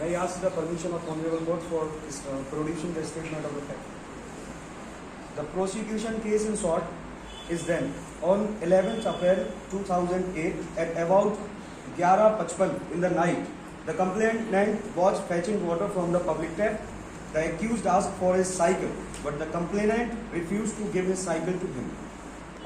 May I ask the permission of Honorable Court for producing the statement of the fact. The prosecution case in short is then on 11th April 2008 at about 11:55 in the night. The complainant was fetching water from the public tap. The accused asked for his cycle, but the complainant refused to give his cycle to him.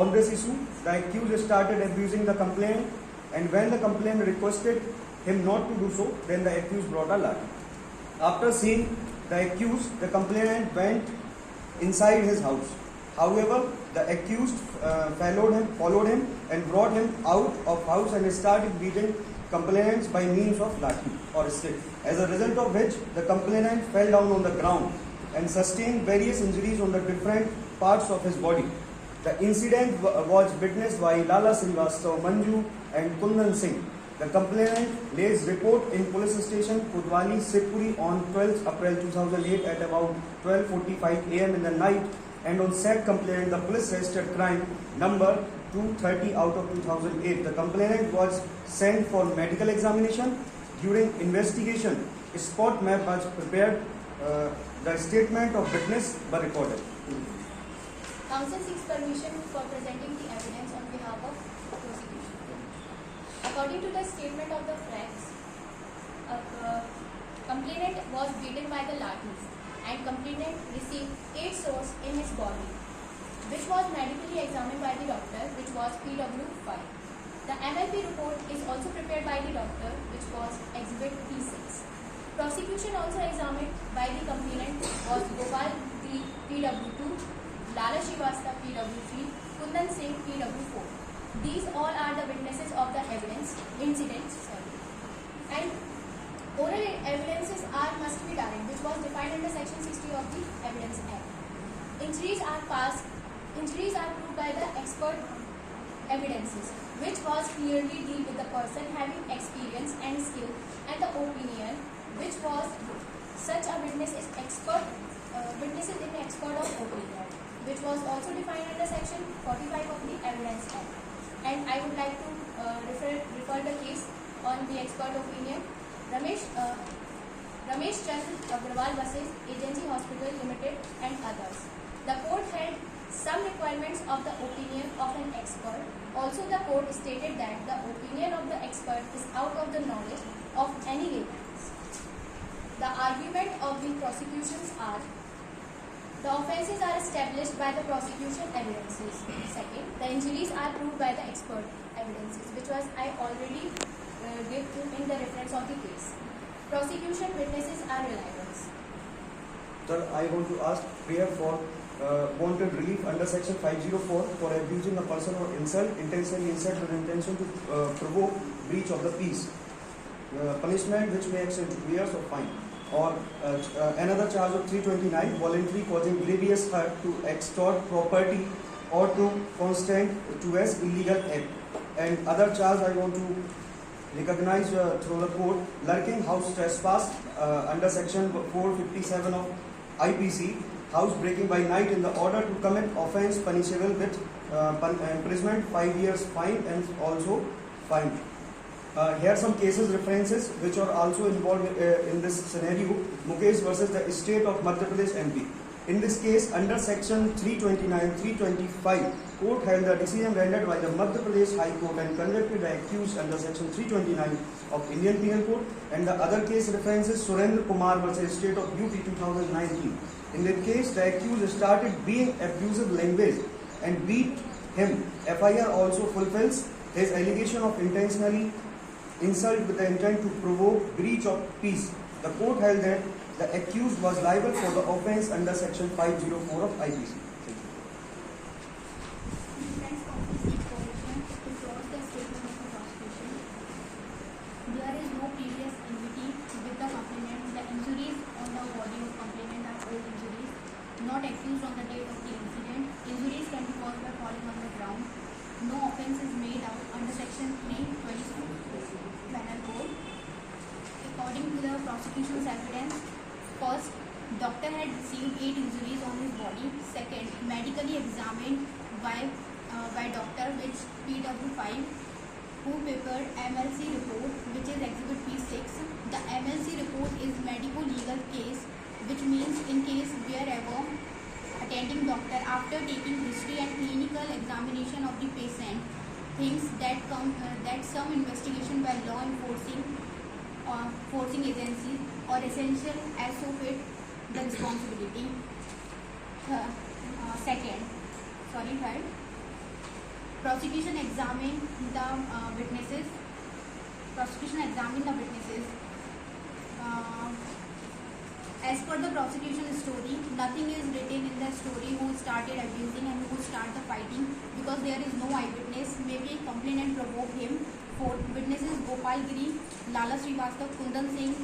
On this issue, the accused started abusing the complainant, and when the complainant requested him not to do so, then the accused brought a lathi. After seeing the accused, the complainant went inside his house. However, the accused followed him and brought him out of house and started beating complainants by means of lathi or stick. As a result of which, the complainant fell down on the ground and sustained various injuries on the different parts of his body. The incident was witnessed by Lala Srivastava, Manju and Kundan Singh. The complainant lays report in police station Kudwali, Sikpuri on 12th April 2008 at about 12:45 am in the night, and on said complainant the police registered crime number 230 out of 2008. The complainant was sent for medical examination. During investigation, a spot map was prepared. The statement of witness were recorded. Counsel seeks permission for presenting the evidence on behalf of prosecution. According to the statement of the facts, complainant was beaten by the lathis and complainant received 8 sores in his body, which was medically examined by the doctor, which was PW5. The MLP report is also prepared by the doctor, which was Exhibit P6. Prosecution also examined by the complainant was Gopal D. PW2, Lala Srivastava PW3, Kundan Singh PW4. These all are the witnesses of the incidents. And oral evidences must be direct, which was defined under Section 60 of the Evidence Act. Injuries are proved by the expert evidences, which was clearly deal with the person having experience and skill, and the opinion, which was such a witness is expert, witnesses in expert of opinion, which was also defined under Section 45 of the Evidence Act. And I would like to refer the case on the expert opinion. Ramesh Chandra Agrawal versus Agency Hospital Limited and others. The court held some requirements of the opinion of an expert. Also, the court stated that the opinion of the expert is out of the knowledge of any layman. The argument of the prosecutions are: the offences are established by the prosecution evidences. Second, the injuries are proved by the expert evidences, which was I already gave in the reference of the case. Prosecution witnesses are reliable. Sir, I want to ask prayer for wanted relief under Section 504 for abusing a person or intentionally insult with intention to provoke breach of the peace. Punishment which may exceed 2 years or fine. Or another charge of 329, voluntary causing grievous hurt to extort property or to consent to as illegal act. And other charge I want to recognize through the court, lurking house trespass under Section 457 of IPC, house breaking by night in the order to commit offence punishable with imprisonment, 5 years fine and also fine. Here are some cases references which are also involved in this scenario. Mukesh versus the state of Madhya Pradesh MP. In this case, under Section 329, 325, court held the decision rendered by the Madhya Pradesh High Court and convicted the accused under Section 329 of Indian Penal Code. And the other case references Surendra Kumar versus state of UP 2019. In that case, the accused started being abusive language and beat him. FIR also fulfills his allegation of intentionally insult with the intent to provoke breach of peace. The court held that the accused was liable for the offence under Section 504 of IPC. There is no previous enmity with the complainant. The injuries on the body of complainant are old injuries, not accused on the date of the incident. Injuries can be caused by falling on the ground. No offence is made out under Section 324 Penal Code. According to the prosecution's evidence, first, doctor had received 8 injuries on his body. Second, medically examined by doctor, which PW5, who prepared MLC report, which is Exhibit P6. The MLC report is after taking history and clinical examination of the patient, thinks that some investigation by law enforcing agencies or essential as so fit the responsibility. Third, prosecution examined the witnesses. As per the prosecution story, nothing is written in the story who started abusing and who started the fighting, because there is no eyewitness. Maybe complainant provoked him. Fourth, witnesses Gopal Giri, Lala Srivastava, Kundan Singh,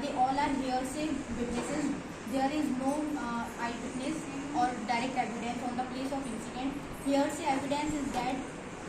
they all are hearsay witnesses. There is no eyewitness or direct evidence on the place of incident. Hearsay evidence is that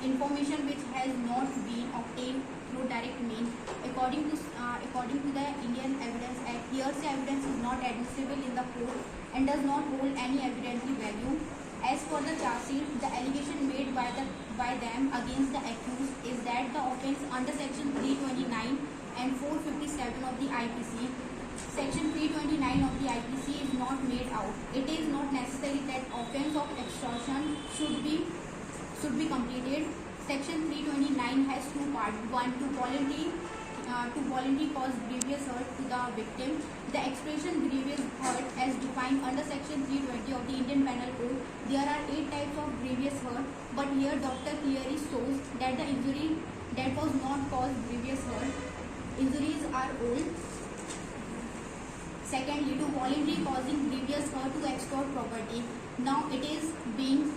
information which has not been obtained through direct means. According to the Indian Evidence Act, hearsay evidence is not admissible in the court and does not hold any evidentiary value. As for the charge sheet, the allegation made by them against the accused is that the offence under section 329 and 457 of the IPC. Section 329 of the IPC is not made out. It is not necessary that offence of extortion should be completed. Section 329 has two parts. One, to voluntarily cause grievous hurt to the victim. The expression grievous hurt as defined under section 320 of the Indian Penal Code. There are 8 types of grievous hurt, but here doctor clearly shows that the injury that was not caused grievous hurt. Injuries are old. Secondly, to voluntarily causing grievous hurt to extort property. Now it is being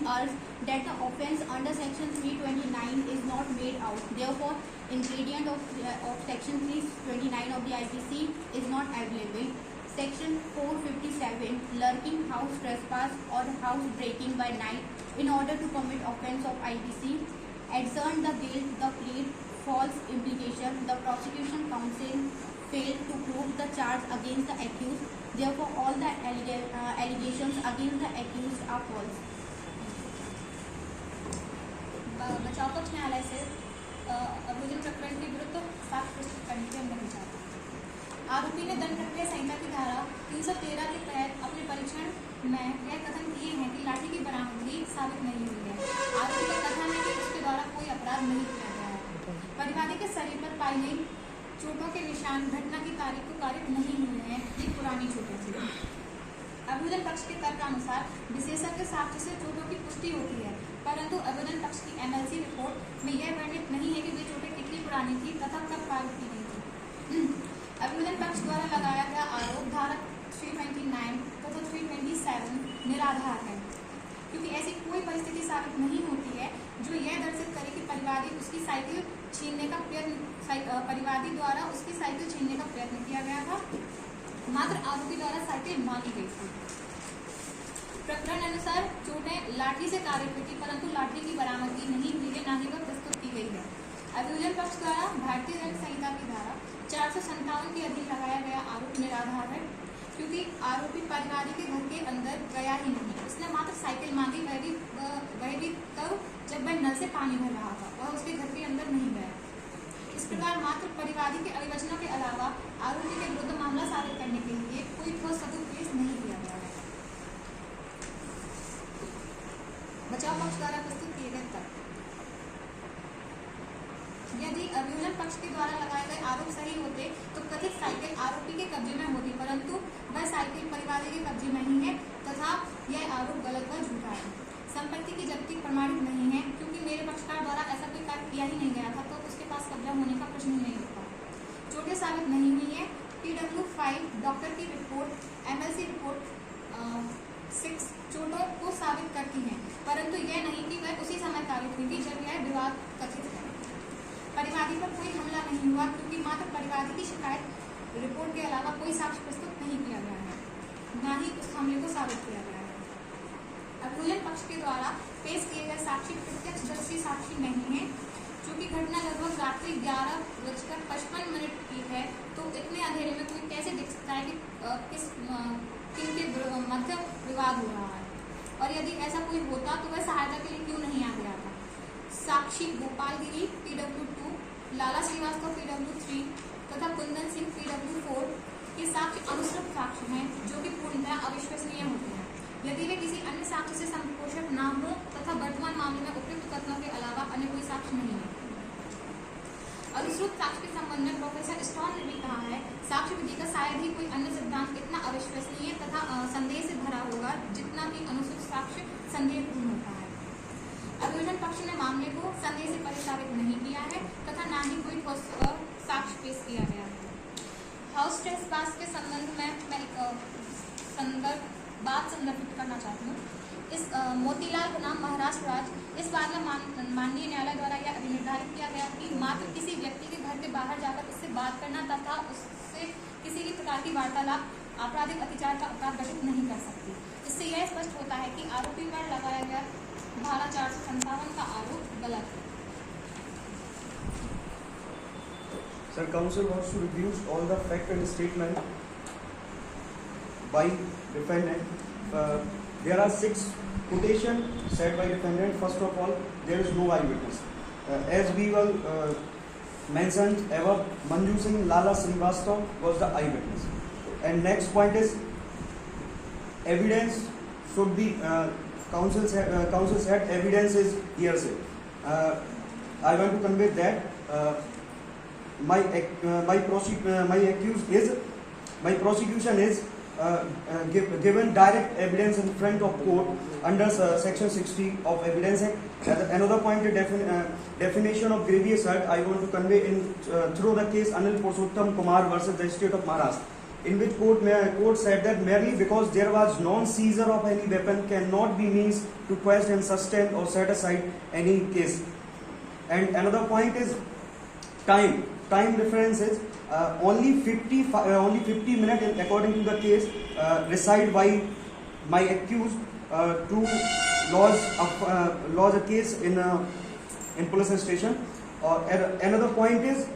urged that the offence under section 329 is not made out. Therefore, ingredient of section 329 of the IPC is not available. Section 457, lurking, house trespass or house breaking by night in order to commit offence of IPC. Adjourn the guilt, the plea, false implication. The prosecution counsel failed to prove the charge against the accused. Therefore, all the allegations against the accused are false. बचाव पक्ष न्यायालय से अभियोजन प्रकरण के विरुद्ध साक्ष्य प्रस्तुत करने के अंदर विचार। आरोपी ने दंड प्रक्रिया संहिता की धारा 313 के तहत अपने परीक्षण में यह कथन किए हैं कि लाठी की बरामदगी साबित नहीं हुई है। आरोपी का कथन है कि उसके द्वारा कोई अपराध नहीं किया गया है। परिवादी के शरीर पर पाई गई चोटों के निशान घटना की तारीख को कारित नहीं हुए हैं। ये पुरानी चोटें थी। अभियोजन पक्ष के तर्क अनुसार विशेषज्ञ साक्ष्य से चोटों की पुष्टि होती है, परंतु अभियोजन पक्ष की MLC रिपोर्ट में यह वर्णित नहीं है कि वे चोटें कितनी पुरानी थी तथा कब पारित की गई थी। अभियोजन पक्ष द्वारा लगाया गया आरोप धारा 329 तथा 327 निराधार है, क्योंकि ऐसी कोई परिस्थिति साबित नहीं होती है जो यह दर्शित करे कि परिवादी द्वारा उसकी साइकिल छीनने का प्रयत्न किया गया था, मात्र आरोपी द्वारा साइकिल मांगी गई थी। प्रकरण अनुसार चोटें लाठी से कारित हुई थी, परंतु लाठी की बरामदगी नहीं हुई है, ना ही वह प्रस्तुत की गई है। अभियोजन पक्ष द्वारा भारतीय दंड संहिता की धारा 457 के अधीन लगाया गया आरोप निराधार है, क्योंकि आरोपी परिवादी के घर के अंदर गया ही नहीं। उसने मात्र साइकिल मांगी, वह भी तब जब वह नल से पानी भर रहा था। वह उसके घर के अंदर नहीं गया। इस प्रकार मात्र परिवादी के अभिवचनों के अलावा आरोपी के विरुद्ध मामला साबित करने के लिए कोई ठोस सबूत पेश नहीं किया गया है। बचाव पक्ष द्वारा प्रस्तुत किए गए तर्क। यदि अभियोजन पक्ष के द्वारा लगाए गए आरोप सही होते तो कथित साइकिल आरोपी के कब्जे में होती, परंतु वह साइकिल परिवादी के कब्जे में ही है तथा यह आरोप गलत व झूठा है। संपत्ति की जब्ती प्रमाणित नहीं है, क्योंकि मेरे पक्षकार द्वारा ऐसा कोई कार्य किया ही नहीं गया था, तो उसके पास कब्जा होने का प्रश्न ही नहीं होता। चोटें साबित नहीं हुई है। PW5 डॉक्टर की रिपोर्ट MLC रिपोर्ट 6 चोटों को साबित करती हैं, परंतु यह नहीं कि वह उसी समय कारित हुई थी जब यह विवाद कथित है। परिवादी पर कोई हमला नहीं हुआ, क्योंकि मात्र परिवादी की शिकायत रिपोर्ट के अलावा कोई साक्ष्य प्रस्तुत नहीं किया गया है, न ही उस हमले को साबित किया गया है। अभियोजन पक्ष के द्वारा पेश किए गए साक्षी प्रत्यक्षदर्शी साक्षी नहीं है। चूंकि घटना लगभग रात्रि 11:55 की है, तो इतने अंधेरे में कोई कैसे देख सकता है कि किनके मध्य विवाद हो रहा है, और यदि ऐसा कोई होता तो वह सहायता के लिए क्यों नहीं आ गया था। साक्षी गोपाल गिरी PW2, लाला श्रीवास्तव PW3 तथा कुंदन सिंह PW4 के साक्ष्य अनुश्रुत साक्ष्य हैं, जो कि पूर्णतः अविश्वसनीय होते हैं। यदि वे किसी अन्य साक्ष्य से संपोषक न हो तथा वर्तमान मामले में उपयुक्त कथनों के अलावा अन्य कोई साक्ष्य नहीं है। अनुश्रुत साक्ष्य के संबंध में प्रोफेसर स्टॉन ने भी कहा है, साक्ष्य विधि का शायद ही कोई अन्य सिद्धांत इतना अविश्वसनीय तथा संदेह से भरा होगा जितना कि अनुश्रुत साक्ष्य संदेहपूर्ण होता है। अभियोजन पक्ष ने मामले को संदेह से परिसारित नहीं किया है तथा न ही कोई ठोस साक्ष्य पेश किया गया है। हाउस ट्रेसपास के संबंध में मैं एक बात संदर्भित करना चाहती हूँ। इस मोतीलाल बनाम महाराष्ट्र राज्य, इस बात में माननीय न्यायालय द्वारा यह निर्धारित किया गया कि मात्र किसी व्यक्ति के घर के बाहर जाकर उससे बात करना तथा उससे किसी भी प्रकार की वार्तालाप आपराधिक अत्याचार का अपराध गठित नहीं कर सकती। इससे यह स्पष्ट होता है कि आरोपी पर लगाया गया धारा 457 का आरोप गलत है। Sir, counsel wants to review all the fact and statement by defendant. There are 6 quotations said by defendant. First of all, there is no eyewitness. As we were mentioned above, Manju Singh Lala Srivastava was the eyewitness. And next point is evidence should be. Counsel said evidence is hearsay. I want to convey that my prosecution is given direct evidence in front of court under section 60 of Evidence Act. Another point, definition of grievous hurt I want to convey in through the case Anil Purushottam Kumar versus the state of Maharashtra, in which court said that merely because there was non-seizure of any weapon cannot be means to quash and sustain or set aside any case. And another point is time difference is only 50 minutes according to the case recite by my accused to lodge a case in police station. Another point is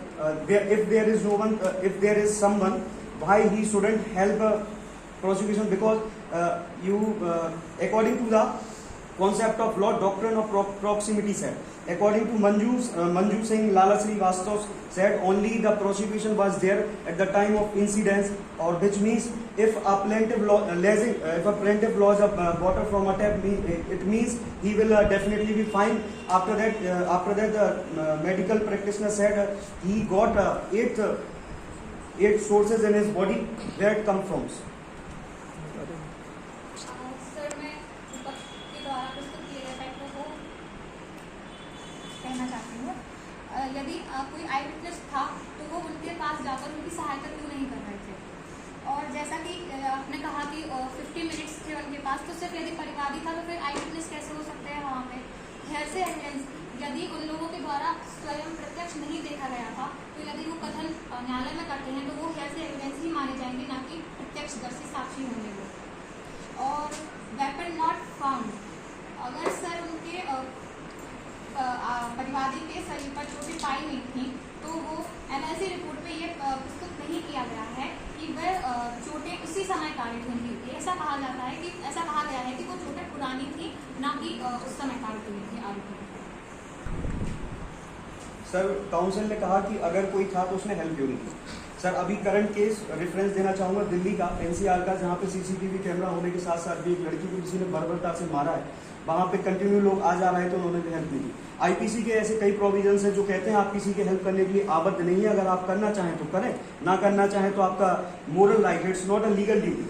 if there is someone, why he shouldn't help prosecution, because according to the concept of law, doctrine of proximity said, according to Manju Singh Lala Srivastava said, only the prosecution was there at the time of incidents, or which means if a plaintiff lodges a water from a tap, it means he will definitely be fined. After that the medical practitioner said he got 8 sources in his body. Where it come from? Sir, मैं विपक्ष के द्वारा प्रस्तुत किए गए फैक्टों को कहना चाहती हूँ। यदि कोई आई विटनेस था तो वो उनके पास जाकर उनकी सहायता क्यों नहीं कर रहे थे? और जैसा कि आपने कहा कि 50 मिनट्स थे उनके पास, तो सिर्फ यदि परिवादी था तो फिर आई विटनेस कैसे हो सकते हैं वहाँ पे? हेयरसे एविडेंस, यदि उन लोगों के द्वारा स्वयं प्रत्यक्ष नहीं देखा गया था तो यदि वो कथन न्यायालय में करते हैं तो वो हेयरसे एविडेंस ही माने जाएंगे, ना कि प्रत्यक्षदर्शी साक्षी होंगे वो। और वेपन नॉट फाउंड, अगर सर उनके परिवादी के शरीर पर चोटें पाई गई थी तो वो एमएलसी रिपोर्ट पे ये प्रस्तुत नहीं किया गया है कि वह चोटें उसी समय कारित हुई थी। ऐसा कहा गया है कि वो चोटें पुरानी थी, ना कि उस समय कारित हुई थी आरोपी। सर, काउंसिल ने कहा कि अगर कोई था तो उसने हेल्प क्यों नहीं की। सर, अभी करंट केस रेफरेंस देना चाहूँगा दिल्ली का, एनसीआर का, जहाँ पे सीसीटीवी कैमरा होने के साथ साथ भी एक लड़की को किसी ने बर्बरता से मारा है, वहाँ पे कंटिन्यू लोग आ जा रहे हैं तो उन्होंने भी हेल्प नहीं की। आईपीसी के ऐसे कई प्रोविजंस हैं जो कहते हैं आप किसी की हेल्प करने के लिए आबद्ध नहीं है, अगर आप करना चाहें तो करें, ना करना चाहें तो आपका moral right, it's not a legal duty.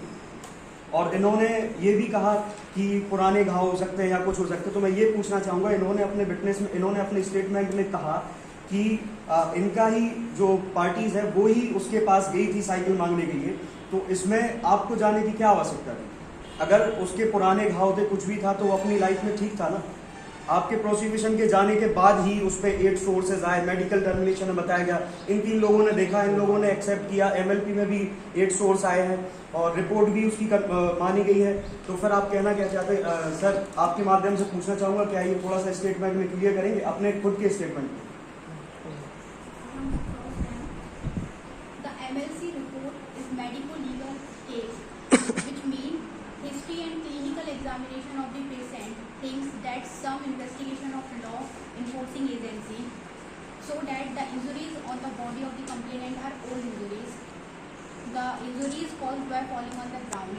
और इन्होंने ये भी कहा कि पुराने घाव हो सकते हैं या कुछ हो सकते हैं, तो मैं ये पूछना चाहूँगा, इन्होंने अपने स्टेटमेंट में कहा कि इनका ही जो पार्टीज है वो ही उसके पास गई थी साइकिल मांगने के लिए, तो इसमें आपको जाने की क्या आवश्यकता थी? अगर उसके पुराने घाव थे, कुछ भी था, तो वो अपनी लाइफ में ठीक था ना। आपके प्रोसिक्यूशन के जाने के बाद ही उस पर 8 सोर्सेज आए, मेडिकल टर्मिनेशन में बताया गया, इन 3 लोगों ने देखा, इन लोगों ने एक्सेप्ट किया, एमएलपी में भी 8 सोर्स आए हैं और रिपोर्ट भी उसकी मानी गई है। तो फिर आप कहना क्या चाहते हैं? सर, आपके माध्यम से पूछना चाहूँगा, क्या ये थोड़ा सा स्टेटमेंट में क्लियर करेंगे अपने खुद के स्टेटमेंट में? The MLC report is medico-legal case, which means history and clinical examination of the patient thinks that some investigation of law enforcing agency, so that the injuries on the body of the complainant are old injuries. The injuries caused by falling on the ground.